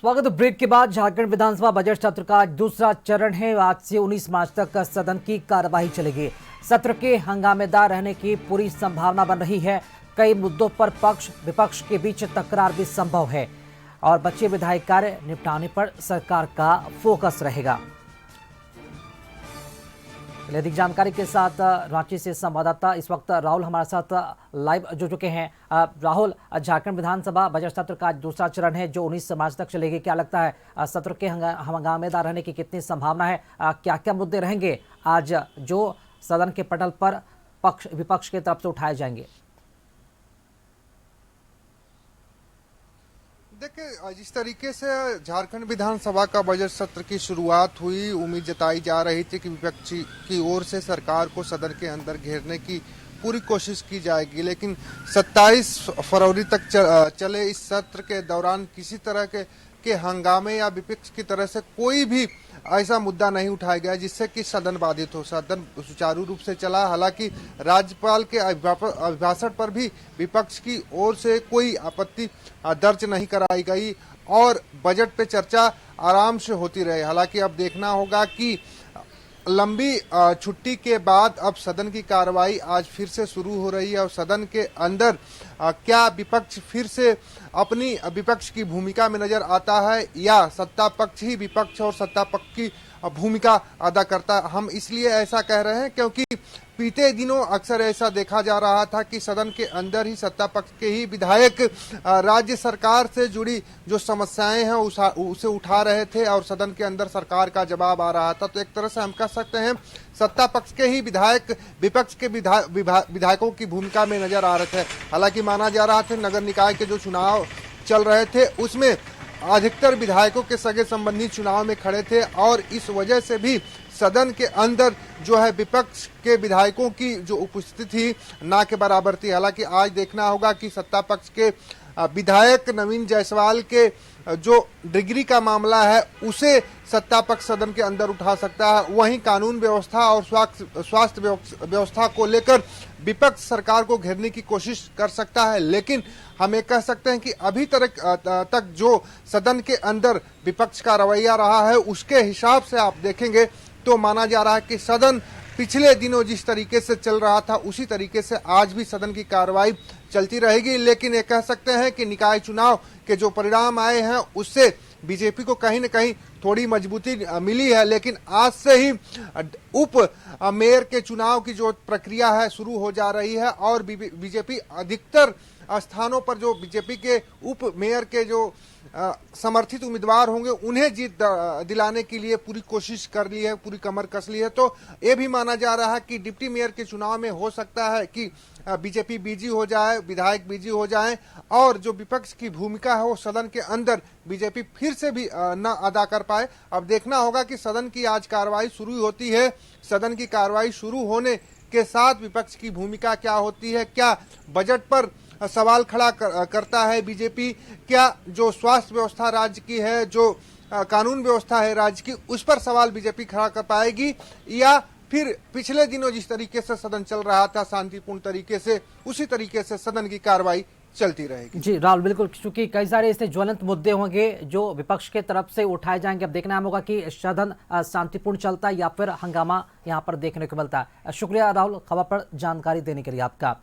स्वागत। ब्रेक के बाद झारखंड विधानसभा बजट सत्र का दूसरा चरण है। आज से 19 मार्च तक सदन की कार्यवाही चलेगी। सत्र के हंगामेदार रहने की पूरी संभावना बन रही है। कई मुद्दों पर पक्ष विपक्ष के बीच तकरार भी संभव है और बचे विधायी कार्य निपटाने पर सरकार का फोकस रहेगा। अधिक जानकारी के साथ रांची से संवाददाता इस वक्त राहुल हमारे साथ लाइव जुड़ चुके हैं। राहुल, झारखंड विधानसभा बजट सत्र का आज दूसरा चरण है जो 19 मार्च तक चलेगी। क्या लगता है सत्र के हंगामेदार रहने की कितनी संभावना है? क्या क्या मुद्दे रहेंगे आज जो सदन के पटल पर पक्ष विपक्ष की तरफ से उठाए जाएंगे? देखिए, जिस तरीके से झारखंड विधानसभा का बजट सत्र की शुरुआत हुई, उम्मीद जताई जा रही थी कि विपक्ष की ओर से सरकार को सदन के अंदर घेरने की पूरी कोशिश की जाएगी, लेकिन 27 फरवरी तक चले इस सत्र के दौरान किसी तरह के हंगामे या विपक्ष की तरह से कोई भी ऐसा मुद्दा नहीं उठाया गया जिससे कि सदन बाधित हो। सदन सुचारू रूप से चला। हालांकि राज्यपाल के अभिभाषण पर भी विपक्ष की ओर से कोई आपत्ति दर्ज नहीं कराई गई और बजट पे चर्चा आराम से होती रही। हालांकि अब देखना होगा कि लंबी छुट्टी के बाद अब सदन की कार्रवाई आज फिर से शुरू हो रही है और सदन के अंदर क्या विपक्ष फिर से अपनी विपक्ष की भूमिका में नजर आता है या सत्ता पक्ष ही विपक्ष और सत्ता पक्ष की भूमिका अदा करता है। हम इसलिए ऐसा कह रहे हैं क्योंकि बीते दिनों अक्सर ऐसा देखा जा रहा था कि सदन के अंदर ही सत्ता पक्ष के ही विधायक राज्य सरकार से जुड़ी जो समस्याएं हैं उसे उठा रहे थे और सदन के अंदर सरकार का जवाब आ रहा था। तो एक तरह से हम कह सकते हैं सत्ता पक्ष के ही विधायक विपक्ष के विधायकों की भूमिका में नजर आ रहे थे। हालांकि माना जा रहा था नगर निकाय के जो चुनाव चल रहे थे उसमें अधिकतर विधायकों के सगे संबंधी चुनाव में खड़े थे और इस वजह से भी सदन के अंदर जो है विपक्ष के विधायकों की जो उपस्थिति थी ना के बराबर थी। हालांकि आज देखना होगा कि सत्ता पक्ष के विधायक नवीन जायसवाल के जो डिग्री का मामला है उसे सत्ता पक्ष सदन के अंदर उठा सकता है। वहीं कानून व्यवस्था और स्वास्थ्य व्यवस्था को लेकर विपक्ष सरकार को घेरने की कोशिश कर सकता है। लेकिन हम ये कह सकते हैं कि अभी तक जो सदन के अंदर विपक्ष का रवैया रहा है उसके हिसाब से आप देखेंगे तो माना जा रहा है कि सदन पिछले दिनों जिस तरीके से चल रहा था उसी तरीके से आज भी सदन की कार्रवाई चलती रहेगी। लेकिन ये कह सकते हैं कि निकाय चुनाव के जो परिणाम आए हैं उससे बीजेपी को कहीं न कहीं थोड़ी मजबूती मिली है। लेकिन आज से ही उप मेयर के चुनाव की जो प्रक्रिया है शुरू हो जा रही है और बीजेपी अधिकतर स्थानों पर जो बीजेपी के उप मेयर के जो समर्थित उम्मीदवार होंगे उन्हें जीत दिलाने के लिए पूरी कोशिश कर ली है, पूरी कमर कस ली है। तो ये भी माना जा रहा है कि डिप्टी मेयर के चुनाव में हो सकता है कि बीजेपी बिजी हो जाए, विधायक बिजी हो जाएं और जो विपक्ष की भूमिका है वो सदन के अंदर बीजेपी फिर से भी न अदा कर पाए। अब देखना होगा कि सदन की आज कार्रवाई शुरू होती है। सदन की कार्रवाई शुरू होने के साथ विपक्ष की भूमिका क्या होती है, क्या बजट पर सवाल खड़ा करता है बीजेपी, क्या जो स्वास्थ्य व्यवस्था राज्य की है, जो कानून व्यवस्था है राज्य की, उस पर सवाल बीजेपी खड़ा कर पाएगी या फिर पिछले दिनों जिस तरीके से सदन चल रहा था शांतिपूर्ण तरीके से उसी तरीके से सदन की कार्रवाई चलती रहेगी। जी राहुल, बिल्कुल, क्योंकि कई सारे ऐसे ज्वलंत मुद्दे होंगे जो विपक्ष के तरफ से उठाए जाएंगे। अब देखना होगा कि सदन शांतिपूर्ण चलता है या फिर हंगामा यहाँ पर देखने को मिलता है। शुक्रिया राहुल, खबर पर जानकारी देने के लिए आपका।